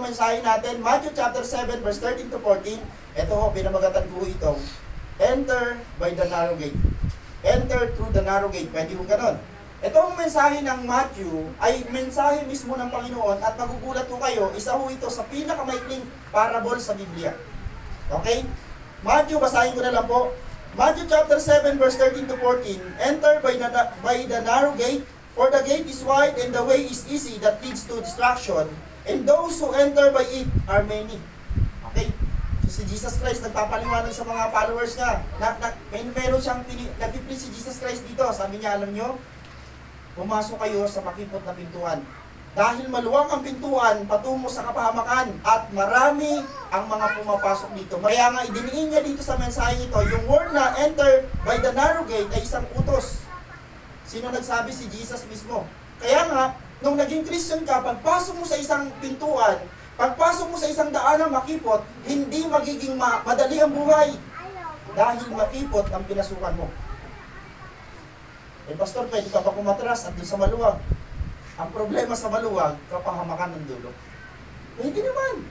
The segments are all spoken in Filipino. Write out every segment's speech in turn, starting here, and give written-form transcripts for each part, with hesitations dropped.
mensahe natin, Matthew chapter 7, verse 13 to 14. Ito ho, pinamagatan ko itong, enter by the narrow gate. Enter through the narrow gate. Pwede ho ganon. Itong mensahe ng Matthew ay mensahe mismo ng Panginoon at magugulat ho kayo, isa ho ito sa pinakamaikling parable sa Biblia. Okay? Matthew, basahin ko na lang po. Matthew chapter 7, verse 13 to 14. Enter by the narrow gate, for the gate is wide and the way is easy that leads to destruction, and those who enter by it are many. Okay? So si Jesus Christ nagpapaliwanag sa mga followers niya. Meron siyang nag-preach si Jesus Christ dito. Sabi niya, alam niyo, pumasok kayo sa makipot na pintuan. Dahil maluwang ang pintuan patungo sa kapahamakan at marami ang mga pumapasok dito. Kaya nga idiniin niya dito sa mensahe ito, yung word na enter by the narrow gate ay isang utos. Sino nagsabi? Si Jesus mismo. Kaya nga, nung naging Christian ka, pagpasok mo sa isang pintuan, pagpasok mo sa isang daan na makipot, hindi magiging madali ang buhay. Dahil makipot ang pinasukan mo. Eh, pastor, pwede ka pa kumatras at doon sa maluwag. Ang problema sa maluwag, kapahamakan ng dulo. Hindi naman.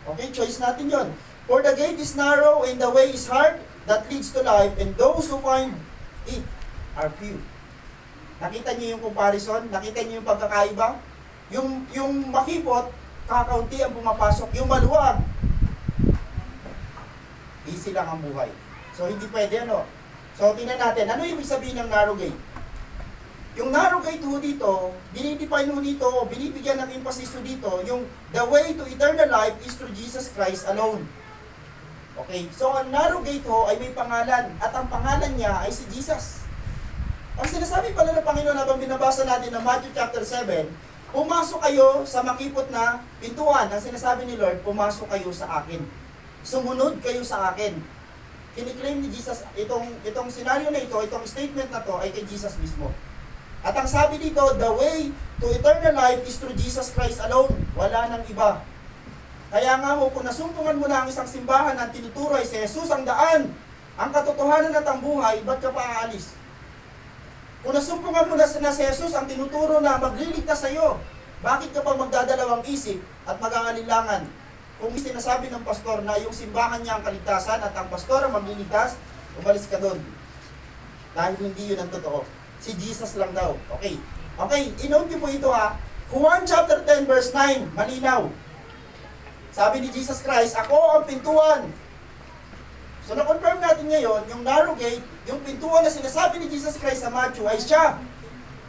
Okay, choice natin yon. For the gate is narrow and the way is hard that leads to life, and those who find it are few. Nakita niyo yung comparison? Nakita niyo yung pagkakaiba? Yung makipot, kakaunti ang pumapasok. Yung maluwag, easy lang ang buhay. So, hindi pwede, ano? So, tingnan natin, ano ibig sabihin ng narrow gate? Yung narrow gate ho dito, dinidefine ho dito, binibigyan ng emphasis ho dito, yung the way to eternal life is through Jesus Christ alone. Okay, so ang narrow gate ho ay may pangalan, at ang pangalan niya ay si Jesus. Ang sinasabi pala ng Panginoon habang binabasa natin ng Matthew chapter 7, pumasok kayo sa makipot na pintuan. Ang sinasabi ni Lord, pumasok kayo sa akin. Sumunod kayo sa akin. Kiniklaim ni Jesus, itong scenario na ito, itong statement na to ay kay Jesus mismo. At ang sabi dito, the way to eternal life is through Jesus Christ alone. Wala nang iba. Kaya nga ho, kung nasumpungan mo na ang isang simbahan na tinuturo ay si Jesus ang daan, ang katotohanan at ang buhay, ba't ka pa aalis? Kung nasumpungan mo na si Jesus ang tinuturo na magliligtas sa iyo, bakit ka pa magdadalawang isip at mag-aalilangan? Kung sinasabi ng pastor na yung simbahan niya ang kaligtasan at ang pastor ang magliligtas, umalis ka doon. Dahil hindi yun ang totoo. Si Jesus lang daw. Okay. Okay, inote niyo po ito ha. Juan chapter 10 verse 9, malinaw. Sabi ni Jesus Christ, ako ang pintuan. So na-confirm natin ngayon, yung narrow gate, yung pintuan na sinasabi ni Jesus Christ sa Matthew ay siya.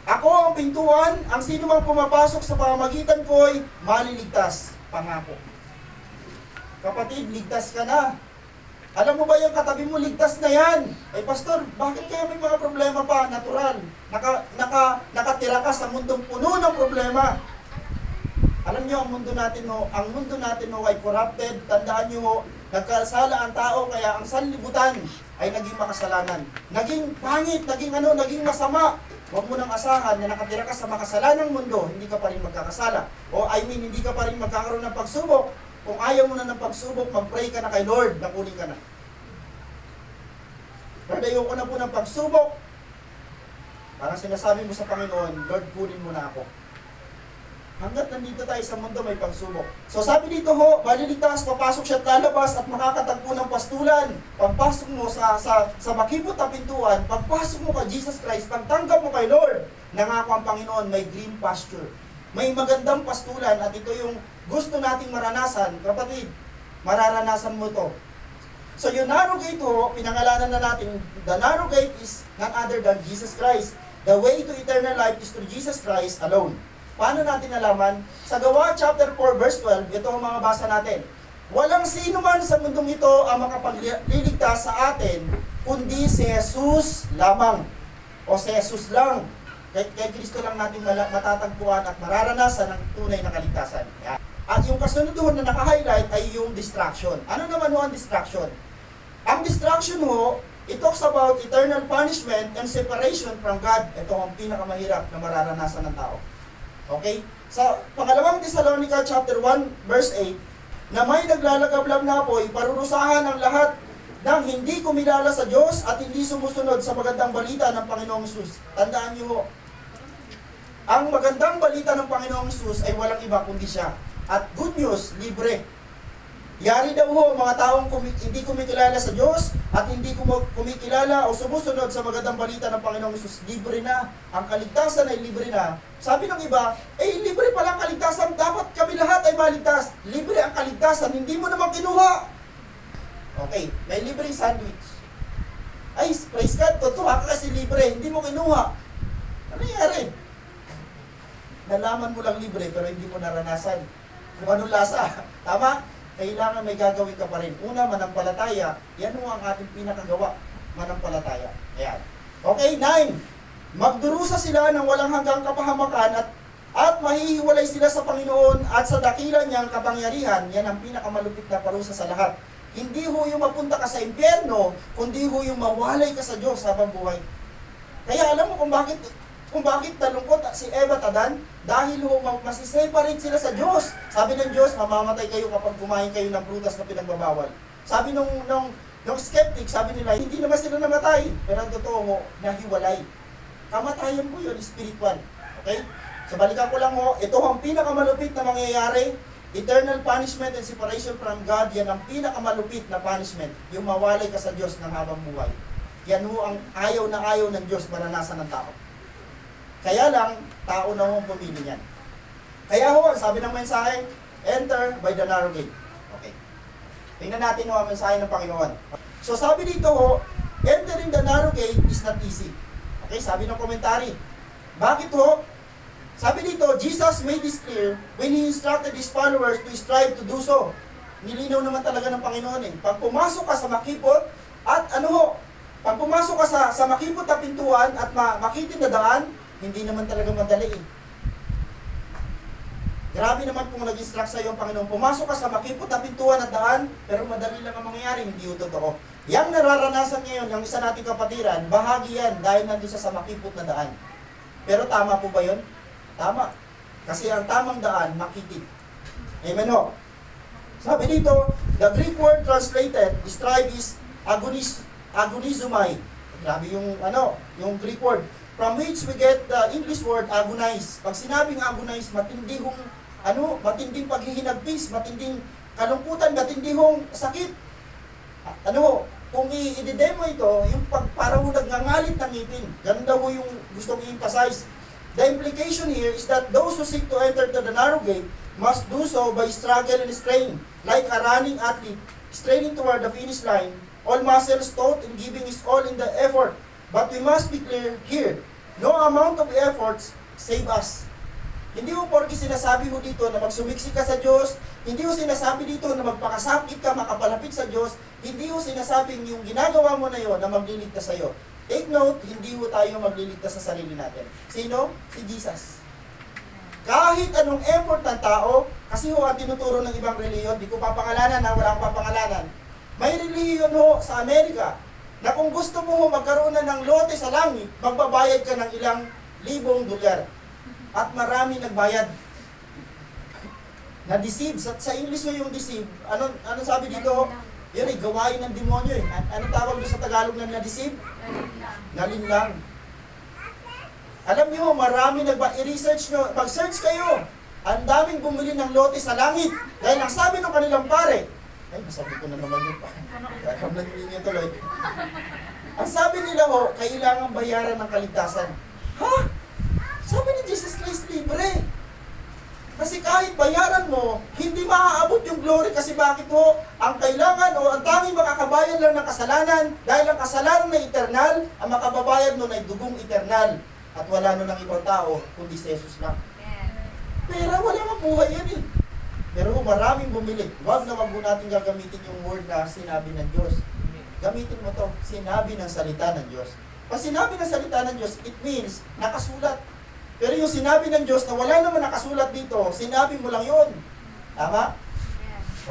Ako ang pintuan, ang sino mang pumapasok sa pamamagitan ko ay maliligtas. Pangako. Kapatid, ligtas ka na. Alam mo ba yung katabi mo, ligtas na yan? Eh pastor, bakit kaya may mga problema pa? Natural. Nakatira ka sa mundong puno ng problema. Alam niyo, ang mundo natin ay corrupted. Tandaan niyo, nagkasala ang tao, kaya ang sanlibutan ay naging makasalanan. Naging pangit, naging masama. Huwag mo nang asahan na nakatira ka sa makasalanang mundo, hindi ka pa rin magkakasala. Hindi ka pa rin magkakaroon ng pagsubok. Kung ayaw mo na ng pagsubok, mag-pray ka na kay Lord, nakunin ka na. Lord, ayoko na po ng pagsubok. Parang sinasabi mo sa Panginoon, Lord, kunin mo na ako. Hanggat nandito tayo sa mundo, may pagsubok. So sabi dito ho, maliligtas, papasok siya at lalabas at makakatagpo ng pastulan. Pagpasok mo sa makipot na pintuan, pagpasok mo kay Jesus Christ, pagtanggap mo kay Lord, nangako ang Panginoon, may green pasture. May magandang pastulan at ito yung gusto nating maranasan. Kapatid, mararanasan mo to. So yung narrow gate ho, pinangalanan na natin, the narrow gate is none other than Jesus Christ. The way to eternal life is through Jesus Christ alone. Paano natin nalaman? Sa Gawa chapter 4 verse 12, ito ang mga basa natin. Walang sino man sa mundong ito ang makapagliligtas sa atin, kundi si Jesus lamang. O si Jesus lang. Kay Kristo lang natin matatagpuan at mararanasan ang tunay na kaligtasan. At yung kasunod doon na naka-highlight ay yung distraction. Ano naman ho ang distraction? Ang distraction ho, it talks about eternal punishment and separation from God. Ito ang pinakamahirap na mararanasan ng tao. Okay? Sa pangalawang Thessalonica chapter 1 verse 8, na may naglalagablab na apoy, parurusahan ang lahat ng hindi kumilala sa Diyos at hindi sumusunod sa magandang balita ng Panginoong Hesus. Tandaan niyo ho, ang magandang balita ng Panginoong Hesus ay walang iba kundi siya. At good news, libre. Yari daw ho mga taong hindi kumikilala sa Diyos at hindi kumikilala o sumusunod sa magandang balita ng Panginoong Hesus, libre na. Ang kaligtasan ay libre na. Sabi ng iba, libre pala ang kaligtasan, dapat kami lahat ay maligtas. Libre ang kaligtasan, hindi mo naman kinuha. Okay, may libreng sandwich. Ay, praise God, totoo ka kasi libre, hindi mo kinuha. Ano nangyari? Nalaman mo lang libre pero hindi mo naranasan kung anong lasa. Tama? Kailangan may gagawin ka pa rin. Una, manampalataya. Yan ho ang ating pinakagawa. Manampalataya. Ayan. Okay, 9. Magdurusa sila ng walang hanggang kapahamakan at mahihiwalay sila sa Panginoon at sa dakila niyang kapangyarihan. Yan ang pinakamalupit na parusa sa lahat. Hindi ho yung mapunta ka sa impyerno, kundi ho yung mawalay ka sa Diyos habang buhay. Kaya alam mo kung bakit nalungkot si Eva at Adan? Dahil ho, masiseparate sila sa Diyos. Sabi ng Diyos, mamamatay kayo kapag kumain kayo ng prutas na pinagbabawal. Sabi nung skeptic, sabi nila, hindi naman sila namatay. Pero ang totoo ho, nahiwalay. Kamatayan po yun, spiritual. Okay? So balikan ko lang ho, ito ang pinakamalupit na mangyayari. Eternal punishment and separation from God, yan ang pinakamalupit na punishment. Yung mawalay ka sa Diyos ng habang buhay. Yan ho ang ayaw ng Diyos maranasan ng tao. Kaya lang, tao na ho ang pumili niyan. Kaya ho, sabi ng mensahe, enter by the narrow gate. Okay. Tingnan natin ho ang mensahe ng Panginoon. So sabi dito ho, entering the narrow gate is not easy. Okay, sabi ng komentary. Bakit ho? Sabi dito, Jesus made this clear when He instructed His followers to strive to do so. Nilinaw naman talaga ng Panginoon eh. Pag pumasok ka sa makipot, at pag pumasok ka sa makipot na pintuan at makitin na daan, hindi naman talaga madali eh. Grabe naman kung nag-instruct sa iyo ang Panginoon. Pumasok ka sa makipot na pintuan at daan, pero madali lang ang mangyayari, hindi ito totoo. Yang nararanasan ngayon, yung isa nating kapatiran, bahagi yan dahil nandun sa makipot na daan. Pero tama po ba yun? Tama. Kasi ang tamang daan, makitid. Amen ho. Sabi dito, the Greek word translated, describe is agonizomai. Grabe yung Greek word. From which we get the English word agonize. Pag sinabing agonize, matinding paghihinagpis, matinding kalungkutan, matinding sakit. Kung i-demo ito, yung parang nagngangalit ng ngipin. Ganun daw yung gusto kong i-emphasize. The implication here is that those who seek to enter to the narrow gate must do so by struggle and strain, like a running athlete straining toward the finish line, all muscles taut and giving his all in the effort. But we must be clear here, no amount of efforts save us. Hindi mo porke sinasabi mo dito na magsumiksik ka sa Diyos, hindi mo sinasabi dito na magpakasakit ka, makapalapit sa Diyos, hindi mo sinasabing yung ginagawa mo na yon na magliligtas sa iyo. Take note, hindi mo tayo magliligtas sa sarili natin. Sino? Si Jesus. Kahit anong effort ng tao, kasi ho ang tinuturo ng ibang reliyon, di ko papangalanan na wala akong papangalanan. May reliyon ho sa Amerika, na kung gusto mo ho magkaroon na ng lote sa langit, magbabayad ka ng ilang libong dolyar. At marami nagbayad. Na-deceive. Sa English mo yung deceive. Ano sabi dito? Yun ay gawain ng demonyo eh. Ano tawag doon sa Tagalog na na-deceive? Nalinlang. Alam niyo, marami i-research nyo, mag-search kayo. Ang daming bumili ng lote sa langit. Dahil ang sabi ng kanilang pare, ay, masabi ko na naman yun pa. Kaya naging yun tuloy. Ang sabi nila ho, kailangan bayaran ng kaligtasan. Ha? Sabi ni Jesus Christ, libre. Kasi kahit bayaran mo, hindi maaabot yung glory. Kasi bakit ho? Ang kailangan o ang tanging makakabayad lang ng kasalanan, dahil ang kasalanan na eternal, ang makababayad nun ay dugong eternal. At wala nun ng ibang tao, kundi si Jesus lang. Pero wala mabuhay yan eh. Pero maraming bumili. Huwag na wag mo natin gagamitin yung word na sinabi ng Diyos. Gamitin mo to, sinabi ng salita ng Diyos. Pag sinabi ng salita ng Diyos, it means nakasulat. Pero yung sinabi ng Diyos na wala naman nakasulat dito, sinabi mo lang yun. Tama?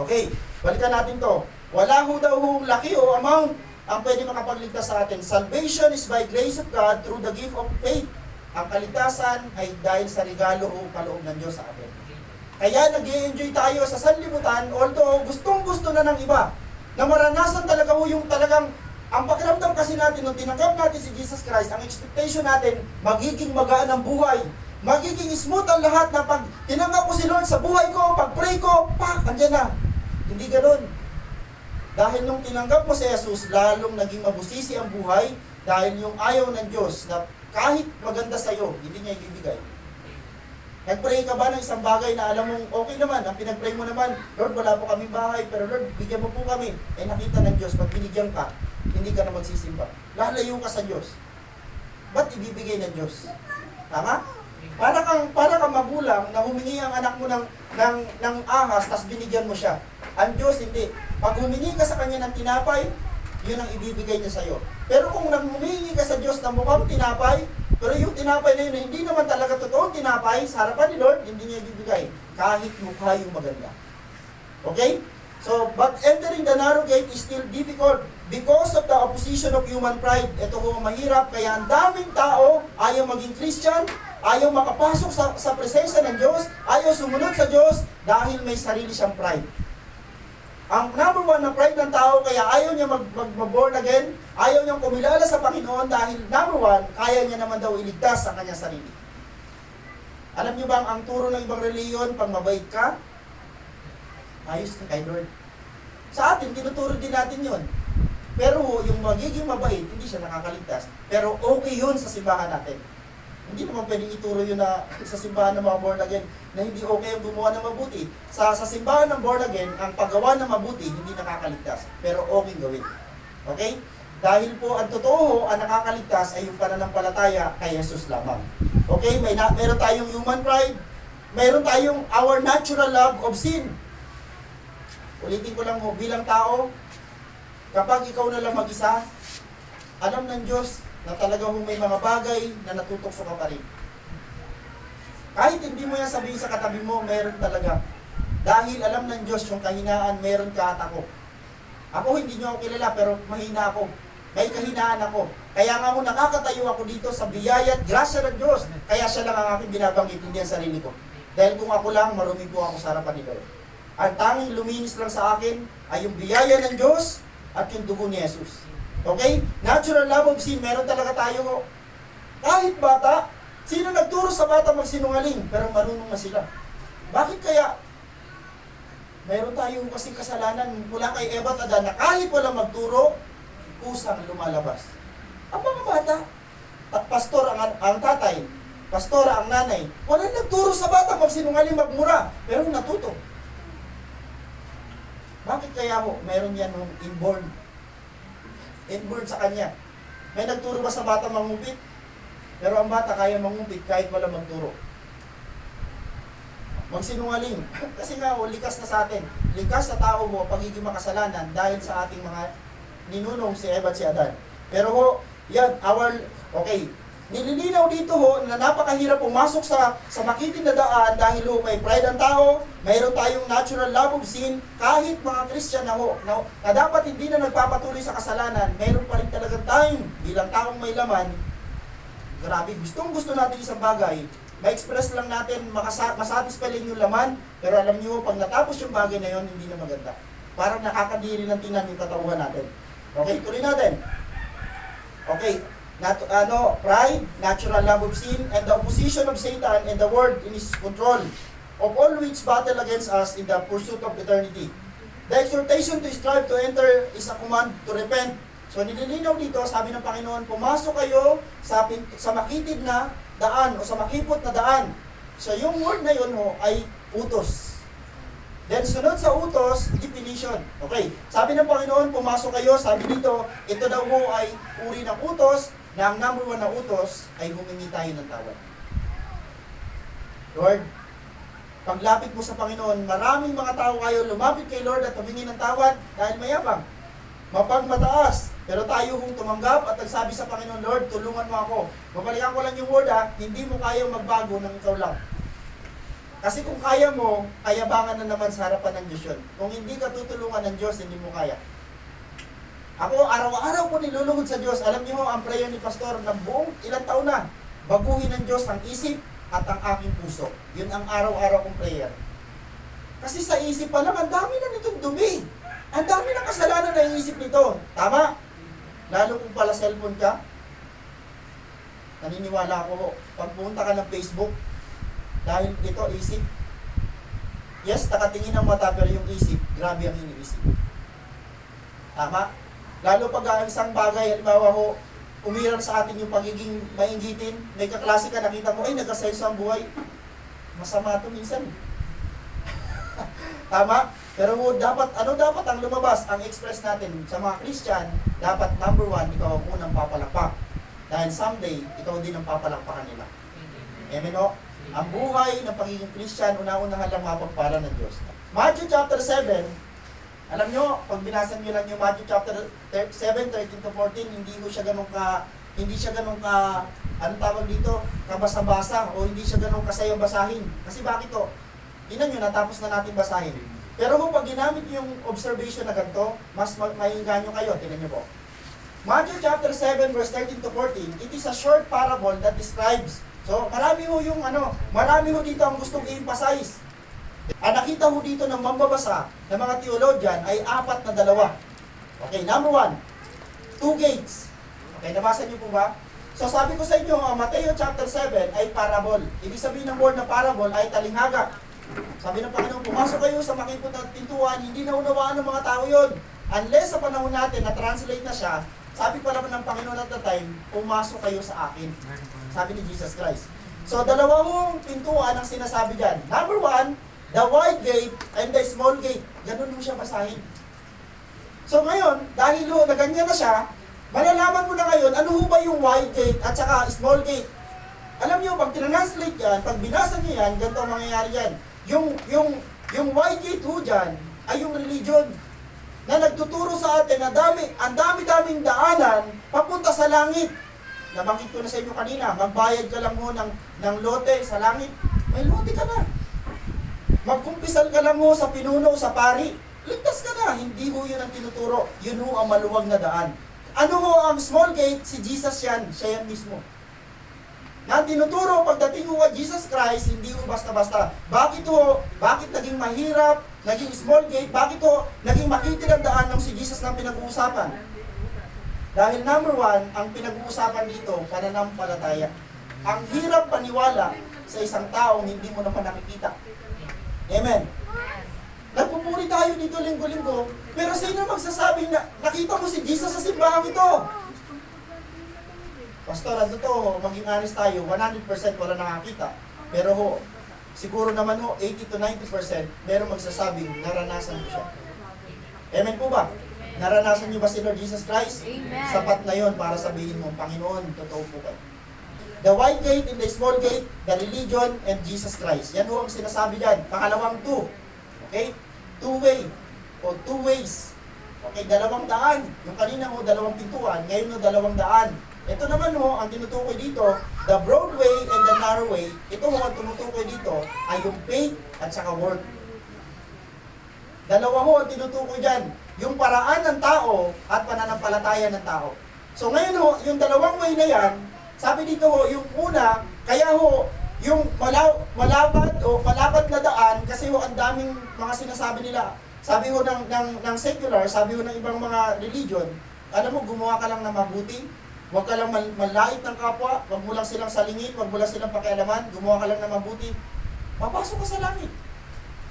Okay, balikan natin to. Wala ho daw hong laki o amount ang pwede makapagligtas sa atin. Salvation is by grace of God through the gift of faith. Ang kaligtasan ay dahil sa regalo o kaloob ng Diyos sa atin. Kaya nag-i-enjoy tayo sa sanlibutan, although gustong-gusto na ng iba, na maranasan talaga ho yung talagang, ang pakiramdam kasi natin, nung tinanggap natin si Jesus Christ, ang expectation natin, magiging magaan ang buhay. magiging smooth ang lahat na pag tinanggap ko si Lord sa buhay ko, pag pray ko, andyan na. Hindi ganoon. Dahil nung tinanggap mo si Jesus, lalong naging mabusisi ang buhay dahil yung ayaw ng Diyos na kahit maganda sa'yo, hindi niya ibibigay. Nag-pray ka ba ng isang bagay na alam mong okay naman, ang pinag-pray mo naman, Lord, wala po kaming bahay, pero Lord, bigyan mo po kami. Nakita ng Diyos, pag binigyan ka, hindi ka na magsisimba. Lalayo ka sa Diyos. Ba't ibibigay ng Diyos? Tama? Para kang magulang na humingi ang anak mo ng ahas, tas binigyan mo siya. Ang Diyos, hindi. Pag humingi ka sa Kanya ng tinapay, yun ang ibibigay niya sa'yo. Pero kung humingi ka sa Diyos ng mukhang tinapay, pero yung tinapay na yun, hindi naman talaga totoong tinapay, sa harapan ni Lord, hindi niya ibibigay. Kahit mukha yung maganda. Okay? So, but entering the narrow gate is still difficult because of the opposition of human pride. Ito ko mahirap, kaya ang daming tao ayaw maging Christian, ayaw makapasok sa presensya ng Diyos, ayaw sumunod sa Diyos dahil may sarili siyang pride. Ang number one na pride ng tao, kaya ayaw niya mag-born again, ayaw niyang kumilala sa Panginoon dahil number one, kaya niya naman daw iligtas ang kanyang sarili. Alam niyo bang ang turo ng ibang reliyon, pag mabait ka, ayos ka kay Lord. Sa atin, tinuturo din natin yon. Pero yung magiging mabait, hindi siya nakakaligtas. Pero okay yun sa simbahan natin. Hindi naman pwedeng ituro yun na sa simbahan ng mga born again na hindi okay ang gumawa ng mabuti. Sa simbahan ng born again, ang paggawa ng mabuti hindi nakakaligtas. Pero okay gawin. Okay? Dahil po ang totoo, ang nakakaligtas ay yung pananampalataya kay Jesus lamang. Okay? Meron tayong human pride. Meron tayong our natural love of sin. Ulitin ko lang ho, bilang tao, kapag ikaw na lang mag-isa, alam ng Diyos na talagang may mga bagay na natutokso ka pa rin. Kahit hindi mo yan sabihin sa katabi mo, meron talaga. Dahil alam ng Diyos yung kahinaan, meron ka at ako. Ako hindi nyo ako kilala, pero mahina ako. May kahinaan ako. Kaya nga ako nakakatayo ako dito sa biyaya at grasya ng Diyos. Kaya siya lang ang aking binabanggit, hindi ang sarili ko. Dahil kung ako lang, marumi po ako sa harapan ni Lord. Ang tanging luminis lang sa akin ay yung biyaya ng Diyos at yung dugo ni Jesus. Okay? Natural love of sin, meron talaga tayo. Kahit bata, sino nagturo sa bata magsinungaling? Pero marunong na sila. Bakit kaya? Meron tayong kasing kasalanan mula kay Eva at Adan na kahit walang magturo, kusang lumalabas. Ang mga bata, at pastor ang tatay, pastora ang nanay, walang nagturo sa bata magsinungaling, magmura, pero natuto. Bakit kaya ho? Meron yan nung inborn sa kanya. May nagturo ba sa bata mangupit? Pero ang bata kaya mangupit kahit wala magturo. Magsinungaling. Kasi nga, likas na sa atin. Likas sa tao mo, pagiging makasalanan dahil sa ating mga ninunong si Eva at si Adan. Pero ho, yan, okay. Nililinaw dito ho, na napakahirap pumasok sa makiting na daan dahil ho, may pride ang tao, mayroon tayong natural love of sin, kahit mga Christian na ho, na dapat hindi na nagpapatuloy sa kasalanan, mayroon pa rin talagang time, bilang taong may laman, grabe, gusto natin isang bagay, ma-express lang natin, masatisfy lang yung laman, pero alam niyo, pag natapos yung bagay na yon, hindi na maganda. Parang nakakadiri ng tingnan yung katauhan natin. Okay, tuloy natin. Okay, pride, natural love of sin, and the opposition of Satan and the world in his control, of all which battle against us in the pursuit of eternity. The exhortation to strive to enter is a command to repent. So nililinaw dito, sabi ng Panginoon, pumasok kayo sa makitid na daan o sa makipot na daan. So yung word na yun ho ay utos. Then sunod sa utos, definition. Okay, sabi ng Panginoon, pumasok kayo, sabi dito, ito daw ho ay uri ng utos, na ang number one na utos ay humingi tayo ng tawad. Lord, paglapit mo sa Panginoon, maraming mga tao kayo lumapit kay Lord at humingi ng tawad dahil mayabang, mapagmataas. Pero tayo hong tumanggap at nagsabi sa Panginoon, Lord, tulungan mo ako. Babalikan ko lang yung word hindi mo kayang magbago ng ikaw lang. Kasi kung kaya mo, kayabangan na naman sa harapan ng Diyos yun. Kung hindi ka tutulungan ng Diyos, hindi mo kaya. Ako, araw-araw ko niluluhod sa Diyos. Alam niyo ang prayer ni Pastor ng buong ilang taon na. Baguhin ng Diyos ang isip at ang aking puso. Yun ang araw-araw kong prayer. Kasi sa isip pa lang, ang dami na nitong dumi. Ang dami na kasalanan na iisip nito. Tama? Lalo kung pala cellphone ka. Naniniwala ako, pag pumunta ka ng Facebook, Dahil ito, isip. Yes, nakatingin ang mata, pero yung isip, grabe ang iniisip. Tama? Lalo pag ang isang bagay, halimbawa ho, umiral sa atin yung pagiging mainggitin, may kaklase ka, nakita mo, ay, nagkasenso ang buhay. Masama ito minsan. Tama? Pero dapat, ano dapat ang lumabas, ang express natin sa mga Christian, dapat number one, ikaw ang unang papalakpak. Dahil someday, ikaw din ang papalakpakan nila. Amen o? Ang buhay ng pagiging Christian, una-unahan lang mapagpala ng Diyos. Matthew chapter 7, alam nyo, pag binasa nyo lang yung Matthew chapter 7, 13 to 14, hindi siya ganun ka, ano tawag dito, kabasa-basa, o hindi siya ganun kasayang basahin. Kasi bakit to? Tingnan nyo, natapos na natin basahin. Pero kung pag ginamit yung observation na ganito, mas mahinganyo kayo. Tingnan nyo po. Matthew chapter 7, verse 13 to 14, it is a short parable that describes. So, marami ho dito ang gustong i-emphasize. Ang nakita ho dito ng mambabasa ng mga theologian ay 4 na dalawa. Okay, number 1, 2 gates. Okay, nabasa niyo po ba? So, sabi ko sa inyo, Mateo chapter 7 ay parable. Ibig sabihin ng word na parable ay talinghaga. Sabi ng Panginoon, pumasok kayo sa makipot at pintuan, hindi na unawaan ng mga tao yun. Unless sa panahon natin, na-translate na siya, sabi pa naman ng Panginoon at the time, pumasok kayo sa akin. Sabi ni Jesus Christ. So, dalawang pintuan ang sinasabi dyan. Number 1, the wide gate and the small gate. Ganun mo siya basahin. So, ngayon, dahil na ganyan na siya, malalaman mo na ngayon, ano ho ba yung wide gate at saka small gate? Alam niyo, pag translate yan, pag binasa niyo yan, ganito ang mangyayari yan. Yung wide gate ho dyan, ay yung religion na nagtuturo sa atin na ang dami-daming daanan papunta sa langit. Nabanggit ko na sa inyo kanina, magbayad ka lang mo ng lote sa langit, may lote ka na. Magkumpisal ka lang mo sa pinuno, sa pari, ligtas ka na. Hindi ho yun ang tinuturo, yun ho ang maluwag na daan. Ano ho ang small gate? Si Jesus yan, siya yan mismo. Na tinuturo pagdating ho kay Jesus Christ, hindi ho basta-basta. Bakit naging mahirap, naging small gate, bakit ho naging makitil ang daan ng si Jesus na pinag-uusapan? Dahil number 1, ang pinag-uusapan dito, pananampalataya. Ang hirap paniwala sa isang taong hindi mo naman nakikita. Amen. Nagpupuri tayo dito linggo-linggo, pero sino magsasabi na nakita mo si Jesus sa simbahan ito? Pastor, ano to, maging honest tayo, 100% wala nakakita. Pero ho, siguro naman ho, 80 to 90% meron magsasabing naranasan ko siya. Amen po ba? Naranasan niyo ba si Lord Jesus Christ? Amen. Sapat na yon para sabihin mo, Panginoon, totoo po kayo. The wide gate and the small gate, the religion and Jesus Christ. Yan ho ang sinasabi dyan. Pangalawang 2. Okay? Two-way. O two ways. Okay, dalawang daan. Yung kanina ho, dalawang pintuan. Ngayon ho, dalawang daan. Ito naman ho, ang tinutukoy dito, the broad way and the narrow way. Ito ho, ang tinutukoy dito ay yung faith at saka work. Dalawa ho ang tinutukoy dyan. Yung paraan ng tao at pananampalataya ng tao. So ngayon ho, yung dalawang way na yan, sabi dito ho, yung una, kaya ho, yung malapad na daan, kasi ho, ang daming mga sinasabi nila. Sabi ho ng secular, sabi ho ng ibang mga religion, alam mo, gumawa ka lang na mabuti, huwag ka lang malait ng kapwa, huwag mo lang silang salingin, huwag mo lang silang pakialaman, gumawa ka lang na mabuti, papasok ka sa langit.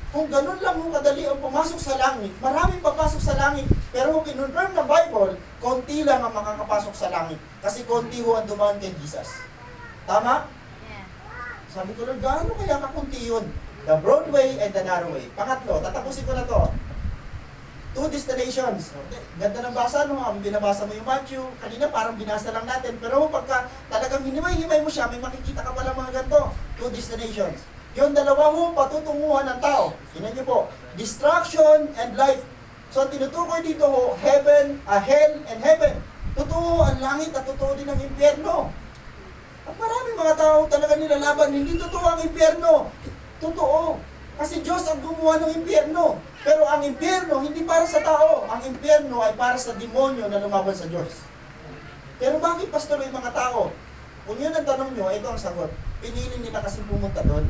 Kung ganun lang ho kadali ang pumasok sa langit, maraming papasok sa langit. Pero kung kinonfirm ng Bible, konti lang ang makakapasok sa langit. Kasi konti ho ang dumaan kay Jesus. Tama? Yeah. Sabi ko, Lord, gaano kaya kakunti yun? The broad way and the narrow way. Pangatlo, tatapusin ko na to. 2 destinations. Okay. Ganda ng basa, no? Binabasa mo yung Matthew. Kanina parang binasa lang natin. Pero pagka talagang hinimay-himay mo siya, may makikita ka pala mga ganito. 2 destinations. Yung dalawa ho, patutunguhan ng tao. Tingnan niyo po, destruction and life. So, tinutukoy dito ho, heaven, hell and heaven. Totoo ang langit at totoo din ang impyerno. At maraming mga tao talaga nilalaban, hindi totoo ang impyerno. Totoo. Kasi Diyos ang gumawa ng impyerno. Pero ang impyerno, hindi para sa tao. Ang impyerno ay para sa demonyo na lumaban sa Diyos. Pero bakit, pastor, yung mga tao? Kung yun ang tanong nyo, ito ang sagot. Pinili nila kasi pumunta doon.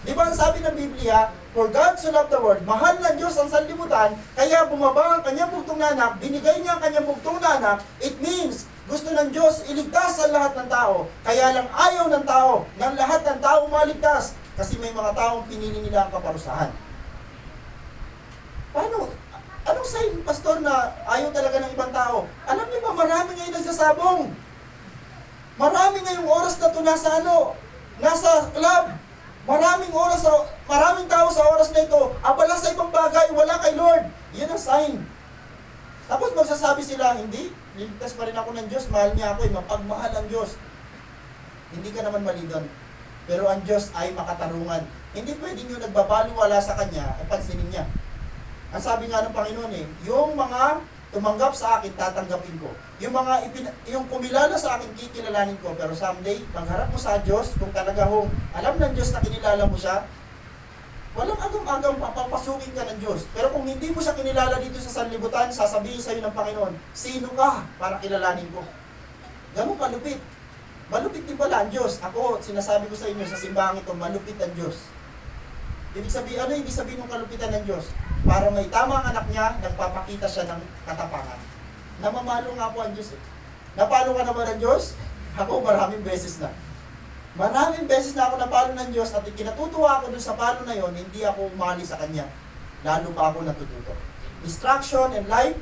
Di ba ang sabi ng Biblia, for God so loved the world, mahal ng Diyos ang sanlibutan, kaya bumaba ang kanyang bugtong na anak, binigay niya ang kanyang bugtong na anak. It means, gusto ng Diyos iligtas ang lahat ng tao. Kaya lang ayaw ng tao, ng lahat ng tao maligtas. Kasi may mga taong pinili nila ang kaparusahan. Paano? Anong sign, pastor, na ayaw talaga ng ibang tao? Alam niyo ba, marami ngayon nagsasabong. Marami ngayong oras na ito nasa club. Maraming tao sa oras na ito, abala sa ibang bagay, wala kay Lord. Yan ang sign. Tapos magsasabi sila, hindi, niligtas pa rin ako ng Diyos, mahal niya ako, mapagmahal ang Diyos. Hindi ka naman mali doon. Pero ang Diyos ay makatarungan. Hindi pwedeng yung nagbabaliwala sa Kanya, ay pansinin niya. Ang sabi nga ng Panginoon yung mga tumanggap sa akin, tatanggapin ko. Yung kumilala sa akin, kikilalanin ko. Pero someday, pagharap mo sa Diyos, kung talaga alam ng Diyos na kinilala mo siya, walang agam-agam papapasukin ka ng Diyos. Pero kung hindi mo siya kinilala dito sa sanlibutan, sasabihin sa iyo ng Panginoon, sino ka para kilalanin ko? Ganun kalupit. Malupit din pala ang Diyos. Ako, sinasabi ko sa inyo sa simbahang ito, malupit ang Diyos. Ibig sabihin ng kalupitan ng Diyos? Para may tama ang anak niya, nagpapakita siya ng katapangan. Namamalo nga po ang Diyos Napalo ka naman ng Diyos? Ako, maraming beses na. Maraming beses na ako napalo ng Diyos at kinatutuwa ako dun sa palo na yon, hindi ako umali sa Kanya. Lalo pa ako natututo. Destruction and life,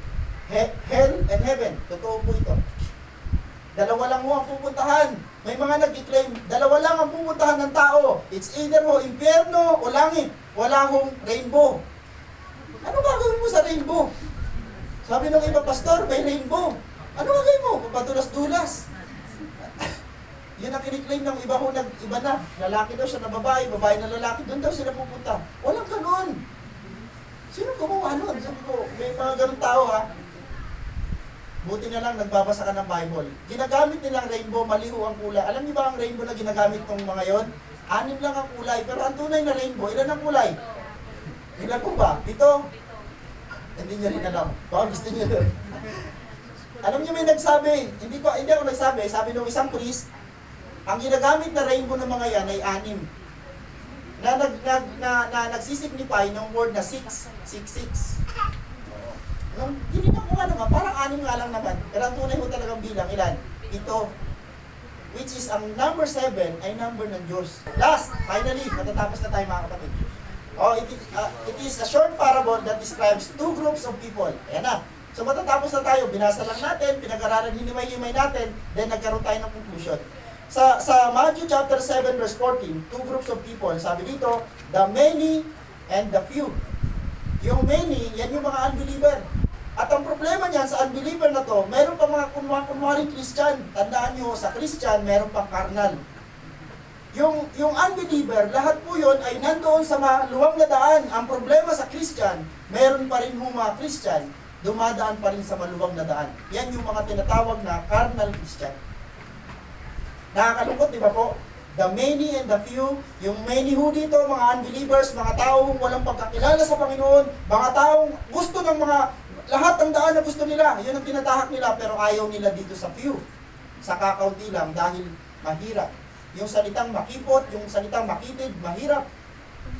hell and heaven. Totoo po ito. Dalawa lang ang pupuntahan. May mga nag-claim, dalawa lang ang pupuntahan ng tao. It's either impyerno o langit. Wala rainbow. Ano gagawin mo sa rainbow? Sabi ng iba, pastor, may rainbow. Ano gagawin mo? Papadulas-dulas. Yun ang kiniklaim ng iba iba na. Lalaki daw siya na babae na lalaki. Doon daw sila pupunta. Walang ganun. Sino gumawa nun? Sabi ko, may mga ganun tao Buti na lang nagbabasa ka ng Bible. Ginagamit nilang rainbow, maliho ang kulay. Alam niyo ba ang rainbow na ginagamit ng mga yon? 6 lang ang kulay. Pero ang tunay na rainbow, ilan ang kulay? Ilan po ba? 7? Hindi niya rin alam. Baka gusto niyo rin. Alam niyo may nagsabi, hindi ako nagsabi, sabi ng isang priest, ang ginagamit na rainbow ng mga yan ay 6. Na nagsisignify ng word na 6. 6. Tinignan ko nga naman, parang 6 nga lang naman. Pero ang tunay mo talagang bilang, ilan? 7. Which is, ang number 7 ay number ng Diyos. Last, finally, matatapos na tayo mga kapatid. It is a short parable that describes 2 groups of people. Ayan na. So matatapos na tayo, binasa lang natin, pinag-aralan, hinimay-himay natin, then nagkaroon tayo ng conclusion. Sa Matthew chapter 7 verse 14, 2 groups of people, sabi dito, the many and the few. Yung many, yan yung mga unbeliever. At ang problema niyan sa unbeliever na to, meron pa mga kunwaring Christian. Tandaan nyo, sa Christian, meron pang carnal. Yung unbeliever, lahat po yun ay nandoon sa maluwang na daan. Ang problema sa Christian, meron pa rin mga Christian, dumadaan pa rin sa maluwang na daan. Yan yung mga tinatawag na carnal Christian. Nakakalungkot, di ba po? The many and the few, yung many ho dito, mga unbelievers, mga taong walang pagkakilala sa Panginoon, mga taong gusto ng lahat ng daan na gusto nila, yun ang tinatahak nila, pero ayaw nila dito sa few. Sa kakaunti lang, dahil mahirap. Yung salitang makipot, yung salitang makitid, mahirap.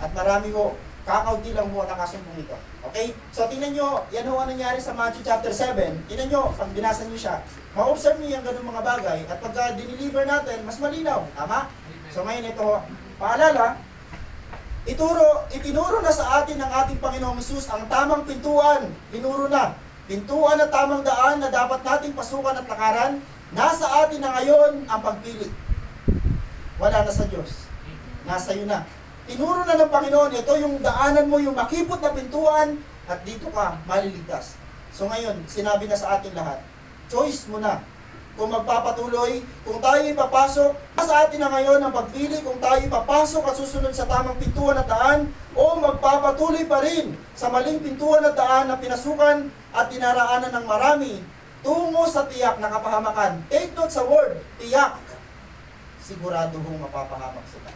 At marami ho, kakaunti lang ho nakasumpong ito. Okay? So, tingnan nyo, yan ho ang nangyari sa Matthew chapter 7. Tingnan nyo, pag binasa nyo siya, ma-observe nyo yung ganung mga bagay, at pagka diniliver natin, mas malinaw. Tama? So, ngayon ito ho, paalala, itinuro na sa atin ng ating Panginoong Hesus ang tamang pintuan. Tinuro na. Pintuan at tamang daan na dapat nating pasukan at lakaran. Nasa atin na ngayon ang pagpili. Wala na sa Diyos. Nasa iyo na. Tinuro na ng Panginoon, ito yung daanan mo, yung makipot na pintuan, at dito ka maliligtas. So ngayon, sinabi na sa ating lahat, choice mo na. Kung magpapatuloy, kung tayo ipapasok, sa atin na ngayon ang pagpili kung tayo ipapasok at susunod sa tamang pintuan at daan, o magpapatuloy pa rin sa maling pintuan at daan na pinasukan at tinaraanan ng marami, tungo sa tiyak na kapahamakan. Take note sa word, tiyak. Sigurado hong mapapahamak sila.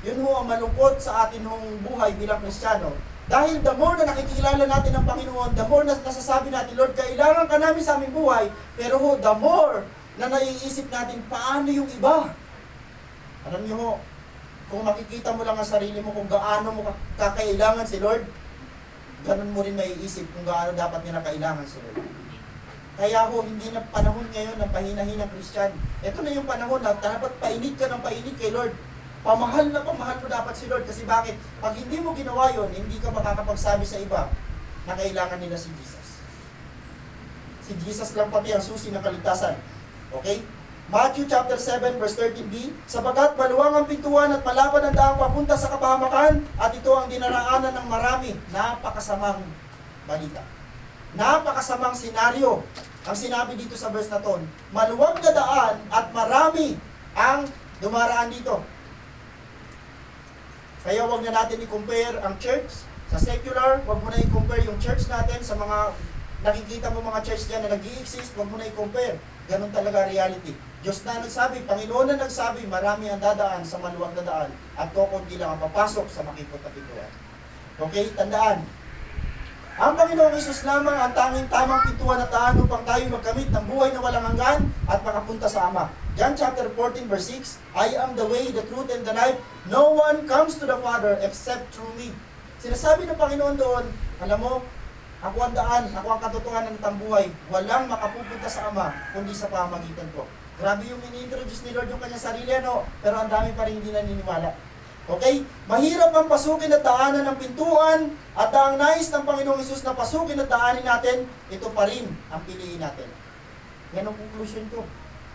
Yun ho ang malungkot sa atin hong buhay bilang Kristiyano. Dahil the more na nakikilala natin ang Panginoon, the more na nasasabi natin, Lord, kailangan ka namin sa aming buhay, pero ho, the more na naiisip natin, paano yung iba? Alam niyo ho, kung makikita mo lang ang sarili mo kung gaano mo kakailangan si Lord, ganun mo rin maiisip kung gaano dapat nila kailangan si Lord. Kaya ho, hindi na panahon ngayon ng pahina-hinang Christian. Ito na yung panahon na dapat painit ka ng painit kay Lord. Pamahal na pamahal mo dapat si Lord. Kasi bakit? Pag hindi mo ginawa yon, hindi ka makakapagsabi sa iba na kailangan nila si Jesus. Si Jesus lang pati ang susi ng kaligtasan. Okay? Matthew chapter 7 verse 13b, sapagat maluwang ang pintuan at malapad ang daang papunta sa kapahamakan, at ito ang dinaraanan ng marami. Napakasamang balita. Napakasamang senaryo ang sinabi dito sa verse na to. Maluwag na daan at marami ang dumaraan dito. Kaya wag na natin i-compare ang church sa secular, wag mo na i-compare yung church natin sa mga nakikita mo mga church dyan na nag-i-exist, wag mo na i-compare. Ganun talaga reality. Diyos na nagsabi, Panginoon na nagsabi, marami ang dadaan sa maluwag na daan at kukunti lang ang papasok sa makipot na pintuan. Okay, tandaan. Ang Panginoong Hesus lamang ang tanging tamang pintuan at daan upang tayo magkamit ng buhay na walang hanggan at makapunta sa Ama. John chapter 14 verse 6, I am the way, the truth, and the life. No one comes to the Father except through me. Sinasabi ng Panginoon doon, alam mo, ako ang daan, ako ang katotohanan ng buhay. Walang makapupunta sa Ama kundi sa pamamagitan ko. Grabe yung ini-introduce ni Lord yung kanyang sarili, ano? Pero ang dami pa rin hindi naniniwala. Okay? Mahirap ang pasukin at daanan ng pintuan, at ang nais ng Panginoong Hesus na pasukin at daanin natin, ito pa rin ang piliin natin. Yan ang conclusion ko.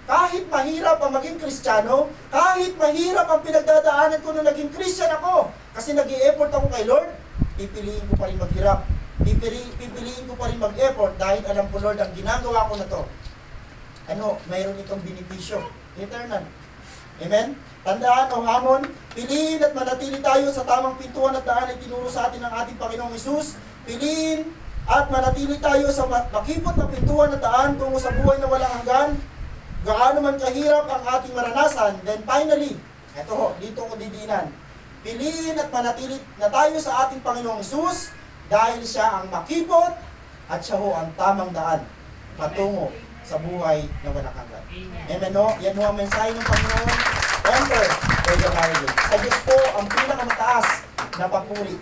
Kahit mahirap ang maging Kristiyano, kahit mahirap ang pinagdadaanan ko nung naging Christian ako, kasi nag-i-effort ako kay Lord, pipiliin ko pa rin maghirap. Pipiliin ko pa rin mag-effort dahil alam ko, Lord, ang ginagawa ko na to, mayroon itong benepisyo, eternal. Amen? Tandaan o hamon, piliin at manatili tayo sa tamang pintuan at daan ay tinuro sa atin ng ating Panginoong Hesus. Piliin at manatili tayo sa makipot na pintuan at daan tungo sa buhay na walang hanggan. Gaano man kahirap ang ating maranasan, then finally, dito ko didinan. Piliin at manatili na tayo sa ating Panginoong Hesus dahil siya ang makipot at siya ho ang tamang daan patungo sa buhay na walang hanggan. Amen, no? Yan ho ang mensahe ng Panginoon. Enter for the marriage. Sa Diyos po ang pinakamataas na papuri.